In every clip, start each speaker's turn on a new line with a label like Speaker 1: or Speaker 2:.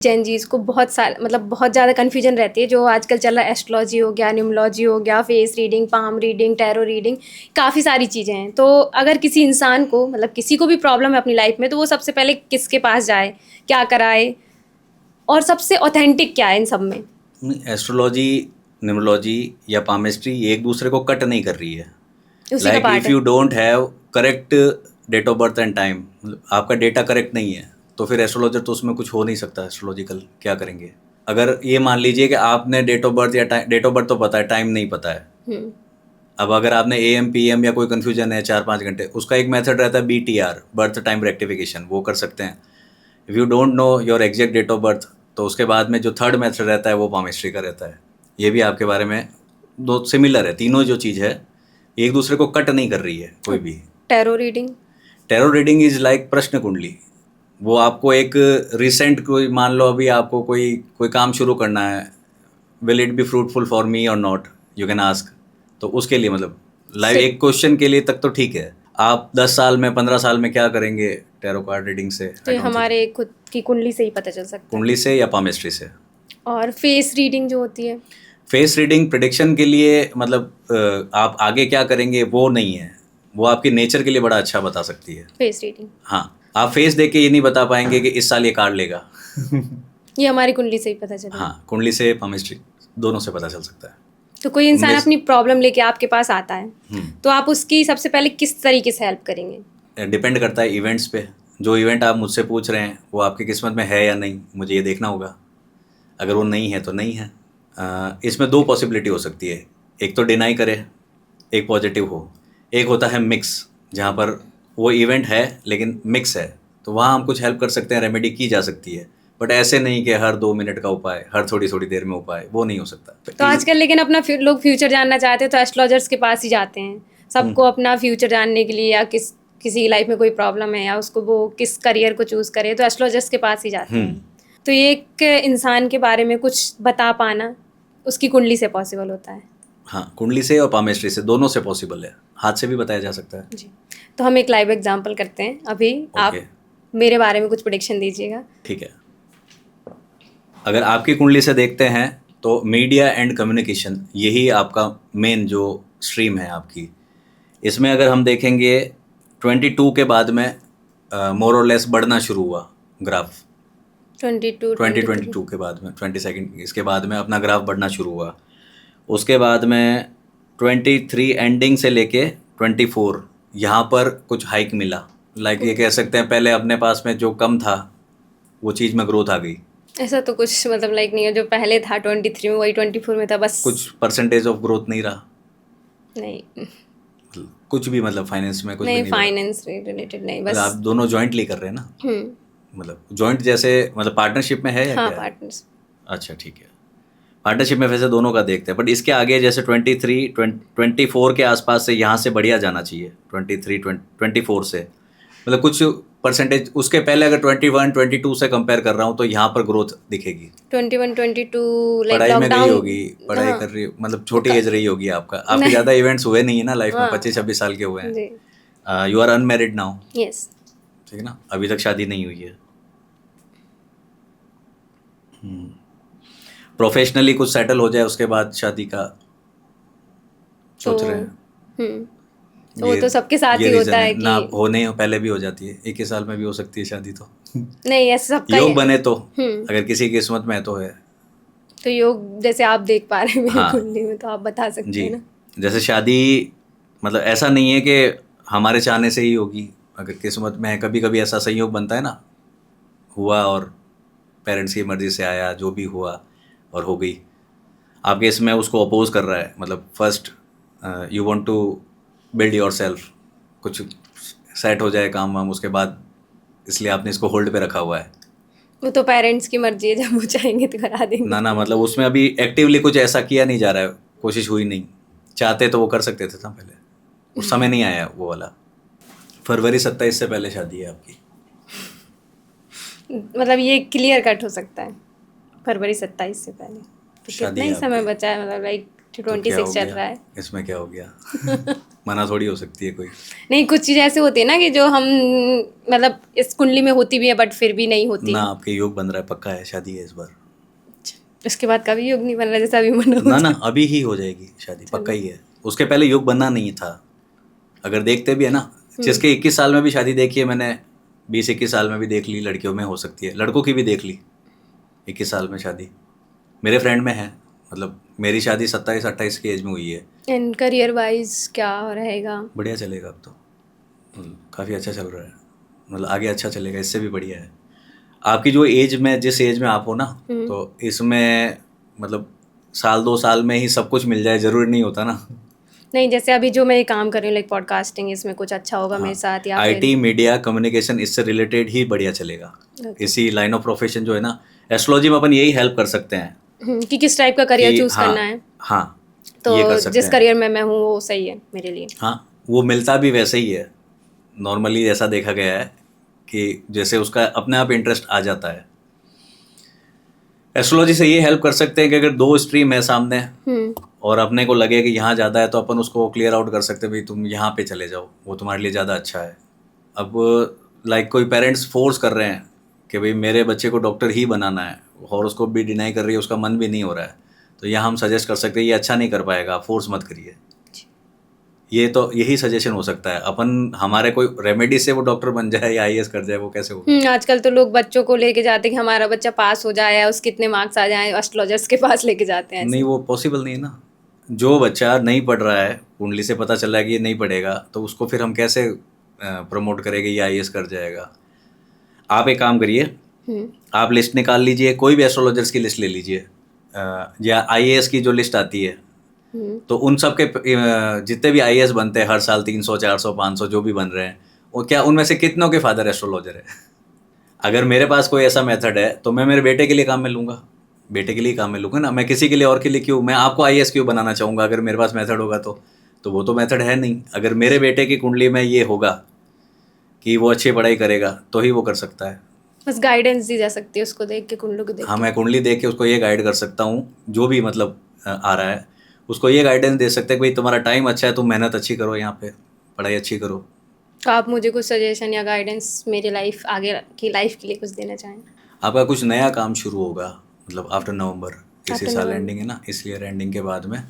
Speaker 1: जैन जीज को बहुत ज़्यादा कन्फ्यूजन रहती है, जो आजकल चल रहा है एस्ट्रोलॉजी हो गया, न्यूमरोलॉजी हो गया, face reading, palm reading, tarot reading, काफ़ी सारी चीज़ें हैं। तो अगर किसी इंसान को किसी को भी प्रॉब्लम है अपनी लाइफ में, तो वो सबसे पहले किसके पास जाए, क्या कराए, और सबसे ऑथेंटिक क्या है इन सब में?
Speaker 2: एस्ट्रोलॉजी, न्यूमरोलॉजी या पामिस्ट्री ये एक दूसरे को कट नहीं कर रही है।
Speaker 1: उसी का
Speaker 2: लाइक
Speaker 1: पार्ट
Speaker 2: इफ़
Speaker 1: है।
Speaker 2: You don't have correct date of birth and time, आपका डेटा करेक्ट नहीं है, तो फिर एस्ट्रोलॉजर तो उसमें कुछ हो नहीं सकता। एस्ट्रोलॉजिकल क्या करेंगे? अगर ये मान लीजिए कि आपने डेट ऑफ बर्थ या डेट ऑफ बर्थ तो पता है, टाइम नहीं पता है। अब अगर आपने AM PM या कोई कन्फ्यूजन है 4-5 घंटे, उसका एक मेथड रहता है BTR, बर्थ टाइम रेक्टिफिकेशन, वो कर सकते हैं। If you don't know your exact date of birth, तो उसके बाद में जो थर्ड मेथड रहता है वो पामिस्ट्री का रहता है। ये भी आपके बारे में दो सिमिलर है, तीनों जो चीज़ है एक दूसरे को कट नहीं कर रही है कोई भी।
Speaker 1: Tarot reading?
Speaker 2: Tarot reading is like प्रश्न कुंडली। वो आपको एक रिसेंट, कोई मान लो अभी आपको कोई कोई काम शुरू करना है, will it be fruitful for me और नॉट, यू कैन आस्क। तो उसके लिए मतलब लाइव
Speaker 1: से
Speaker 2: एक क्वेश्चन के लिए तक तो ठीक है। आप 10 साल में 15 साल में क्या करेंगे टैरो कार्ड रीडिंग से?
Speaker 1: तो
Speaker 2: आई
Speaker 1: ये
Speaker 2: डोंट थिंक।
Speaker 1: हमारे खुद की कुंडली से ही पता चल सकता है।
Speaker 2: कुंडली से या पामिस्ट्री से।
Speaker 1: और फेस रीडिंग जो होती है?
Speaker 2: फेस रीडिंग प्रिडिक्शन के लिए मतलब आप आगे क्या करेंगे वो नहीं है, वो आपके नेचर के लिए बड़ा अच्छा बता सकती है।
Speaker 1: फेस रीडिंग
Speaker 2: हाँ, आप फेस देख के ये नहीं बता पाएंगे कि इस साल ये कार्ड लेगा।
Speaker 1: ये हमारी कुंडली से ही पता चलेगा।
Speaker 2: हाँ, कुंडली से पामिस्ट्री दोनों से पता चल सकता है।
Speaker 1: तो कोई इंसान
Speaker 2: उनमें
Speaker 1: अपनी प्रॉब्लम लेके आपके पास आता है, तो आप उसकी सबसे पहले किस तरीके से हेल्प करेंगे?
Speaker 2: डिपेंड करता है इवेंट्स पे। जो इवेंट आप मुझसे पूछ रहे हैं वो आपकी किस्मत में है या नहीं, मुझे ये देखना होगा। अगर वो नहीं है तो नहीं है। इसमें दो पॉसिबिलिटी हो सकती है, एक तो डिनाई करे, एक पॉजिटिव हो। एक होता है मिक्स, जहाँ पर वो इवेंट है लेकिन मिक्स है, तो वहाँ हम कुछ हेल्प कर सकते हैं, रेमेडी की जा सकती है। बट ऐसे नहीं कि हर 2 मिनट का उपाय, हर थोड़ी थोड़ी देर में उपाय, वो नहीं हो सकता।
Speaker 1: तो आजकल लेकिन अपना लोग फ्यूचर जानना चाहते हैं तो एस्ट्रोलॉजर्स के पास ही जाते हैं, सबको अपना फ्यूचर जानने के लिए, या किसी लाइफ में कोई प्रॉब्लम है, या उसको वो किस करियर को चूज करे, तो एस्ट्रोलॉजर्स के पास ही जाते हैं। तो ये एक इंसान के बारे में कुछ बता पाना उसकी कुंडली से पॉसिबल होता है।
Speaker 2: हाँ, कुंडली से और पामिस्ट्री से, दोनों से पॉसिबल है। हाथ से भी बताया जा सकता है।
Speaker 1: जी, तो हम एक लाइव एग्जांपल करते हैं। अभी आप
Speaker 2: ओके,
Speaker 1: मेरे बारे में कुछ प्रेडिक्शन दीजिएगा।
Speaker 2: ठीक है। अगर आपकी कुंडली से देखते हैं तो मीडिया एंड कम्युनिकेशन यही आपका मेन जो स्ट्रीम है आपकी। इसमें अगर हम देखेंगे 22 के बाद में मोर और लेस बढ़ना शुरू हुआ ग्राफ।
Speaker 1: 22, 23।
Speaker 2: 2022 के बाद में 22 इसके बाद में अपना ग्राफ बढ़ना शुरू हुआ। उसके बाद में 23 एंडिंग से लेके 24 यहाँ पर कुछ हाइक मिला। लाइक ये कह सकते हैं पहले अपने पास में जो कम था वो चीज़ में ग्रोथ आ गई।
Speaker 1: ऐसा तो कुछ लाइक नहीं है, जो पहले था 23 में वही 24 में था बस।
Speaker 2: कुछ परसेंटेज ऑफ ग्रोथ नहीं रहा,
Speaker 1: नहीं
Speaker 2: कुछ भी मतलब फाइनेंस में कुछ भी
Speaker 1: नहीं,
Speaker 2: नहीं रहा।
Speaker 1: फाइनेंस रिलेटेड नहीं,
Speaker 2: मतलब
Speaker 1: बस।
Speaker 2: आप दोनों जॉइंटली कर रहे हैं ना, मतलब जॉइंट जैसे मतलब पार्टनरशिप में है या
Speaker 1: हाँ,
Speaker 2: क्या है?
Speaker 1: पार्टनर्स।
Speaker 2: अच्छा, ठीक है। पार्टनरशिप में वैसे दोनों का देखते हैं, बट इसके आगे जैसे 23 24 के आसपास से यहाँ से बढ़िया जाना चाहिए। 23 24 से मतलब कुछ परसेंटेज। उसके पहले अगर 21 22 से कंपेयर कर रहा हूँ तो यहाँ पर ग्रोथ दिखेगी।
Speaker 1: 21 22 लाइक
Speaker 2: पढ़ाई में गई
Speaker 1: लॉकडाउन।
Speaker 2: होगी, पढ़ाई
Speaker 1: हाँ,
Speaker 2: कर रही, मतलब छोटी एज रही होगी आपका, आपके
Speaker 1: नहीं।
Speaker 2: ज़्यादा इवेंट्स हुए नहीं है ना लाइफ में,
Speaker 1: हाँ
Speaker 2: 25-26 साल के हुए हैं।
Speaker 1: जी।
Speaker 2: You are unmarried now,
Speaker 1: yes.
Speaker 2: ठीक है ना, अभी तक शादी नहीं हुई है। प्रोफेशनली कुछ सेटल हो जाए उसके बाद शादी का
Speaker 1: तो
Speaker 2: सोच रहे हैं।
Speaker 1: वो तो सबके साथ ही होता
Speaker 2: रीज़न
Speaker 1: है
Speaker 2: है
Speaker 1: कि
Speaker 2: ना, होने पहले भी हो जाती है, एक ही साल में भी हो सकती है शादी तो।
Speaker 1: नहीं, ऐसा सबका ही
Speaker 2: योग
Speaker 1: है।
Speaker 2: बने तो, अगर किसी की किस्मत में है तो है।
Speaker 1: तो योग जैसे आप देख पा रहे हैं मेरी
Speaker 2: हाँ
Speaker 1: कुंडली में, तो आप बता सकते
Speaker 2: जी,
Speaker 1: हैं ना।
Speaker 2: जैसे शादी मतलब ऐसा नहीं है कि हमारे चाहने से ही होगी, अगर किस्मत में है। कभी कभी ऐसा संयोग बनता है ना, हुआ और पेरेंट्स की मर्ज़ी से आया, जो भी हुआ और हो गई। आपके इसमें उसको अपोज कर रहा है, मतलब first you want to build yourself, कुछ सेट हो जाए काम वाम उसके बाद, इसलिए आपने इसको होल्ड पे रखा हुआ है।
Speaker 1: वो तो पेरेंट्स की मर्जी है, जब वो चाहेंगे तो करा देंगे।
Speaker 2: ना ना, मतलब उसमें अभी एक्टिवली कुछ ऐसा किया नहीं जा रहा है, कोशिश हुई नहीं। चाहते तो वो कर सकते थे ना पहले, उस समय नहीं आया वो वाला। फरवरी 27 से पहले शादी है आपकी।
Speaker 1: ये क्लियर कट हो सकता है फरवरी 27 से पहले। तो
Speaker 2: शादी
Speaker 1: कितना
Speaker 2: है
Speaker 1: ही समय
Speaker 2: आपकी।
Speaker 1: बचा है, लाइक
Speaker 2: तो क्या
Speaker 1: 26
Speaker 2: हो
Speaker 1: चल
Speaker 2: गया
Speaker 1: रहा है।
Speaker 2: इसमें, क्या हो गया मना थोड़ी हो सकती है कोई।
Speaker 1: नहीं, कुछ चीज़ें ऐसे होती है ना कि जो हम मतलब इस कुंडली में होती भी है बट फिर भी नहीं होती
Speaker 2: ना
Speaker 1: है।
Speaker 2: आपके योग बन रहा है, पक्का है, शादी है इस बार।
Speaker 1: उसके बाद कभी योग नहीं बन रहा, जैसा अभी मना हो
Speaker 2: ना ना
Speaker 1: जाए।
Speaker 2: अभी ही हो जाएगी शादी, पक्का
Speaker 1: चलो।
Speaker 2: ही है। उसके पहले योग बनना नहीं था। अगर देखते भी है ना,
Speaker 1: हम्म।
Speaker 2: जिसके 21 साल में भी शादी देखी है मैंने, 20-21 साल में भी देख ली, लड़कियों में हो सकती है, लड़कों की भी देख ली 21 साल में शादी। मेरे फ्रेंड में है, मतलब मेरी शादी 27-28 की एज में हुई है।
Speaker 1: एंड करियर वाइज क्या रहेगा?
Speaker 2: बढ़िया चलेगा अब तो, काफ़ी अच्छा चल रहा है, मतलब आगे अच्छा चलेगा, इससे भी बढ़िया है। आपकी जो एज में, जिस एज में आप हो ना,
Speaker 1: हम्म।
Speaker 2: तो इसमें मतलब साल 2 साल में ही सब कुछ मिल जाए ज़रूरी नहीं होता ना।
Speaker 1: नहीं, जैसे अभी जो मैं काम कर रही हूँ लाइक पॉडकास्टिंग, इसमें कुछ अच्छा होगा मेरे
Speaker 2: हाँ,
Speaker 1: साथ या फिर
Speaker 2: आईटी मीडिया कम्युनिकेशन इससे रिलेटेड ही बढ़िया चलेगा।
Speaker 1: ओके।
Speaker 2: इसी लाइन ऑफ प्रोफेशन जो है ना, एस्ट्रोलॉजी में अपन यही हेल्प कर सकते हैं
Speaker 1: कि किस टाइप का करियर
Speaker 2: कि
Speaker 1: चूज करना है।
Speaker 2: हाँ
Speaker 1: तो
Speaker 2: ये कर सकते
Speaker 1: जिस
Speaker 2: हैं।
Speaker 1: करियर में मैं हूँ वो सही है मेरे लिए।
Speaker 2: हाँ, वो मिलता भी वैसे ही है, नॉर्मली ऐसा देखा गया है कि जैसे उसका अपने आप इंटरेस्ट आ जाता है। एस्ट्रोलॉजी से ये हेल्प कर सकते हैं कि अगर दो स्ट्रीम है सामने और अपने को लगे कि यहाँ ज़्यादा है, तो अपन उसको क्लियर आउट कर सकते हैं, भाई तुम यहाँ पे चले जाओ, वो तुम्हारे लिए ज़्यादा अच्छा है। अब लाइक कोई पेरेंट्स फोर्स कर रहे हैं कि भाई मेरे बच्चे को डॉक्टर ही बनाना है, हॉरोस्कोप भी डिनाई कर रही है, उसका मन भी नहीं हो रहा है, तो यहाँ हम सजेस्ट कर सकते हैं ये अच्छा नहीं कर पाएगा, फोर्स मत करिए। ये तो यही सजेशन हो सकता है। अपन हमारे कोई रेमेडी से वो डॉक्टर बन जाए या आईएएस कर जाए, वो कैसे होगा?
Speaker 1: आजकल तो लोग बच्चों को लेके जाते हैं कि हमारा बच्चा पास हो जाए या उसके कितने मार्क्स आ जाए, एस्ट्रोलॉजर्स के पास लेके जाते हैं
Speaker 2: नहीं,
Speaker 1: ऐसे।
Speaker 2: वो पॉसिबल नहीं है ना। जो बच्चा नहीं पढ़ रहा है, कुंडली से पता चल रहा है कि ये नहीं पढ़ेगा, तो उसको फिर हम कैसे प्रमोट करेंगे ये आईएएस कर जाएगा? आप एक काम करिए, आप लिस्ट निकाल लीजिए, कोई भी एस्ट्रोलॉजर्स की लिस्ट ले लीजिए, या आईएएस की जो लिस्ट आती है, तो उन सब के जितने भी आईएएस बनते हैं हर साल 300 400 500 जो भी बन रहे हैं, वो क्या उनमें से कितनों के फादर एस्ट्रोलॉजर है? अगर मेरे पास कोई ऐसा मेथड है तो मैं मेरे बेटे के लिए काम में लूँगा, बेटे के लिए काम में लूँगा ना, मैं किसी के लिए और के लिए क्यों, मैं आपको आईएएस क्यों बनाना चाहूँगा अगर मेरे पास मेथड होगा तो वो तो मेथड है नहीं। अगर मेरे बेटे की कुंडली में ये होगा कि वो अच्छी पढ़ाई करेगा तो ही वो कर सकता है।
Speaker 1: बस गाइडेंस दी जा सकती है उसको देख के, कुंडली को देख
Speaker 2: हाँ,
Speaker 1: के।
Speaker 2: मैं कुंडली देख के उसको ये गाइड कर सकता हूँ, जो भी मतलब आ रहा है उसको ये गाइडेंस दे सकते हैं कि भाई तुम्हारा टाइम अच्छा है, तुम मेहनत अच्छी करो, यहाँ पे पढ़ाई अच्छी करो।
Speaker 1: तो आप मुझे कुछ सजेशन या गाइडेंस मेरी लाइफ आगे की लाइफ के लिए कुछ देना चाहें?
Speaker 2: आपका कुछ नया काम शुरू होगा, मतलब आफ्टर नवंबर, इसी
Speaker 1: आफ्टर
Speaker 2: साल
Speaker 1: नवंबर।
Speaker 2: एंडिंग है ना, इस ईयर एंडिंग के बाद में,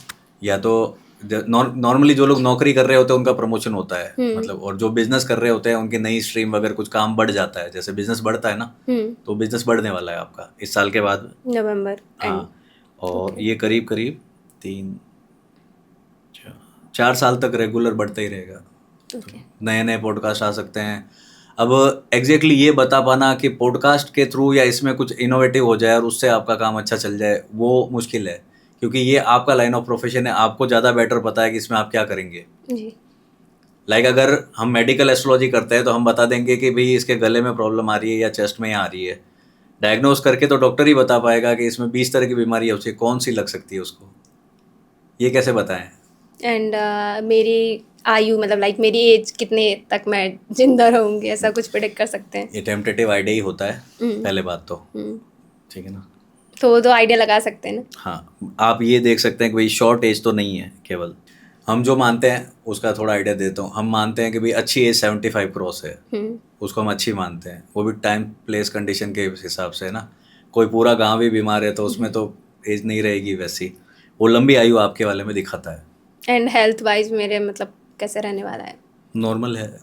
Speaker 2: या तो नॉर्मली जो लोग नौकरी कर रहे होते हैं उनका प्रमोशन होता है, मतलब, और जो बिजनेस कर रहे होते हैं उनकी नई स्ट्रीम अगर कुछ काम बढ़ जाता है, जैसे बिजनेस बढ़ता है ना, तो बिजनेस बढ़ने वाला है आपका इस साल के बाद।
Speaker 1: नवंबर एंड।
Speaker 2: हाँ, और ये करीब करीब 3-4 साल तक रेगुलर बढ़ता ही रहेगा।
Speaker 1: ओके।
Speaker 2: नए नए पॉडकास्ट आ सकते हैं। अब एग्जैक्टली ये बता पाना कि पॉडकास्ट के थ्रू या इसमें कुछ इनोवेटिव हो जाए और उससे आपका काम अच्छा चल जाए, वो मुश्किल है, क्योंकि ये आपका लाइन ऑफ प्रोफेशन है, आपको ज़्यादा बेटर पता है कि इसमें आप क्या करेंगे।
Speaker 1: जी।
Speaker 2: लाइक अगर हम मेडिकल एस्ट्रोलॉजी करते हैं तो हम बता देंगे कि भाई इसके गले में प्रॉब्लम आ रही है या चेस्ट में आ रही है, डायग्नोज करके तो डॉक्टर ही बता पाएगा कि इसमें 20 तरह की बीमारी है, उसे कौन सी लग सकती है उसको, ये कैसे बताएं?
Speaker 1: एंड मेरी आयु मतलब लाइक मेरी एज कितने तक मैं जिंदा रहूंगी, ऐसा कुछ प्रेडिक्ट कर सकते हैं?
Speaker 2: ये टेम्पटेटिव आइडिया ही होता है पहले बात तो, ठीक है ना।
Speaker 1: तो वो तो आइडिया लगा सकते हैं ना।
Speaker 2: हाँ, आप ये देख सकते हैं कि भाई शॉर्ट एज तो नहीं है केवल, हम जो मानते हैं उसका थोड़ा आइडिया देता हूँ। हम मानते हैं कि भाई अच्छी एज 75 क्रॉस है, उसको हम अच्छी मानते हैं, वो भी टाइम प्लेस कंडीशन के हिसाब से है ना। कोई पूरा गांव भी बीमार है तो उसमें तो एज नहीं रहेगी वैसी, वो लंबी आयु आपके वाले में दिखाता है।
Speaker 1: एंड हेल्थ वाइज मेरे मतलब कैसे रहने वाला है?
Speaker 2: नॉर्मल है,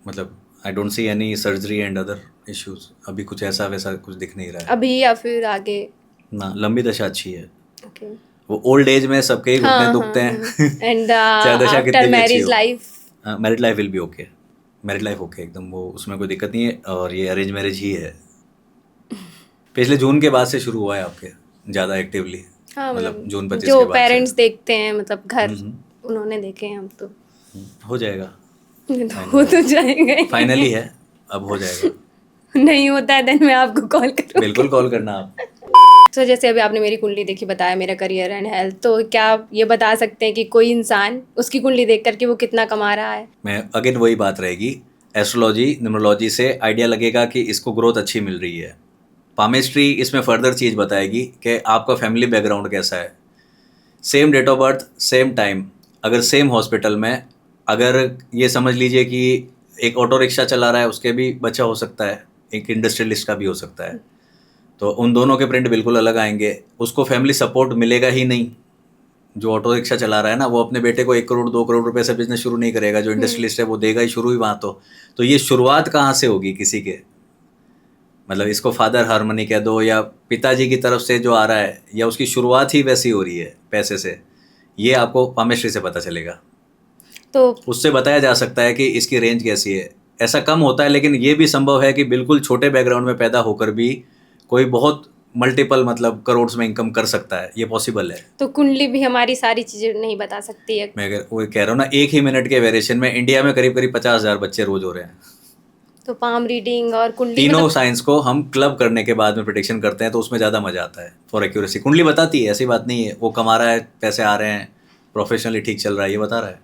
Speaker 2: मतलब I don't see any surgery and other issues, अभी कुछ ऐसा वैसा कुछ दिख नहीं रहा है
Speaker 1: अभी या फिर आगे?
Speaker 2: ना, लंबी दशा अच्छी है।
Speaker 1: ओके।
Speaker 2: वो ओल्ड एज में सबके ही घुटने दुखते हैं
Speaker 1: एंड
Speaker 2: चाहे दशा
Speaker 1: आफ्टर
Speaker 2: कितनी भी अच्छी
Speaker 1: मैरिज
Speaker 2: हो।
Speaker 1: Life?
Speaker 2: Married life will be okay, married life okay एकदम, वो उसमें कोई दिक्कत नहीं है, और ये अरेंज मैरिज ही है। पिछले जून के बाद से शुरू हुआ है आपके ज़्यादा एक्टिवली,
Speaker 1: हाँ,
Speaker 2: मतलब जून 25
Speaker 1: जो
Speaker 2: के बाद
Speaker 1: पेरेंट्स
Speaker 2: से।
Speaker 1: देखते हैं मतलब घर, उन्होंने देखे हैं, हम तो
Speaker 2: हो जाएगा,
Speaker 1: हो तो जाएगा ही।
Speaker 2: फाइनली है, अब हो जाएगा।
Speaker 1: नहीं होता है देन मैं आपको कॉल करूँगी।
Speaker 2: बिल्कुल कॉल करना आप।
Speaker 1: तो जैसे अभी आपने मेरी कुंडली देखी, बताया मेरा करियर एंड हेल्थ, तो क्या आप ये बता सकते हैं कि कोई इंसान उसकी कुंडली देख करके वो कितना कमा रहा है?
Speaker 2: मैं अगेन वही बात रहेगी, एस्ट्रोलॉजी न्यूमरोलॉजी से आइडिया लगेगा कि इसको ग्रोथ अच्छी मिल रही है। पामेस्ट्री इसमें फर्दर चीज़ बताएगी कि आपका फैमिली बैकग्राउंड कैसा है, same date of birth, same time, अगर सेम हॉस्पिटल में, अगर ये समझ लीजिए कि एक ऑटो रिक्शा चला रहा है उसके भी बच्चा हो सकता है, एक इंडस्ट्रियलिस्ट का भी हो सकता है, तो उन दोनों के प्रिंट बिल्कुल अलग आएंगे। उसको फैमिली सपोर्ट मिलेगा ही नहीं। जो ऑटो रिक्शा चला रहा है ना, वो अपने बेटे को 1 करोड़ 2 करोड़ रुपए से बिजनेस शुरू नहीं करेगा। जो इंडस्ट्रियलिस्ट है वो देगा ही शुरू ही वहाँ। तो ये शुरुआत कहाँ से होगी किसी के, मतलब इसको फादर हार्मनी कह दो या पिताजी की तरफ से जो आ रहा है, या उसकी शुरुआत ही वैसी हो रही है पैसे से, ये आपको पामेस्ट्री से पता चलेगा।
Speaker 1: तो
Speaker 2: उससे बताया जा सकता है कि इसकी रेंज कैसी है। ऐसा कम होता है, लेकिन ये भी संभव है कि बिल्कुल छोटे बैकग्राउंड में पैदा होकर भी कोई बहुत मल्टीपल मतलब करोड़ में इनकम कर सकता है, ये पॉसिबल है।
Speaker 1: तो कुंडली भी हमारी सारी चीजें नहीं बता सकती है।
Speaker 2: वो कह रहा हूँ ना, 1 ही मिनट के वेरिएशन में इंडिया में करीब करीब 50,000 बच्चे रोज हो रहे हैं।
Speaker 1: तो पाम रीडिंग और कुंडली
Speaker 2: तीनों साइंस को हम क्लब करने के बाद में प्रिडिक्शन करते हैं, तो उसमें ज़्यादा मजा आता है फॉर एक्यूरेसी। कुंडली बताती है, ऐसी बात नहीं है वो कमा रहा है, पैसे आ रहे हैं, प्रोफेशनली ठीक चल रहा है, ये बता रहा है।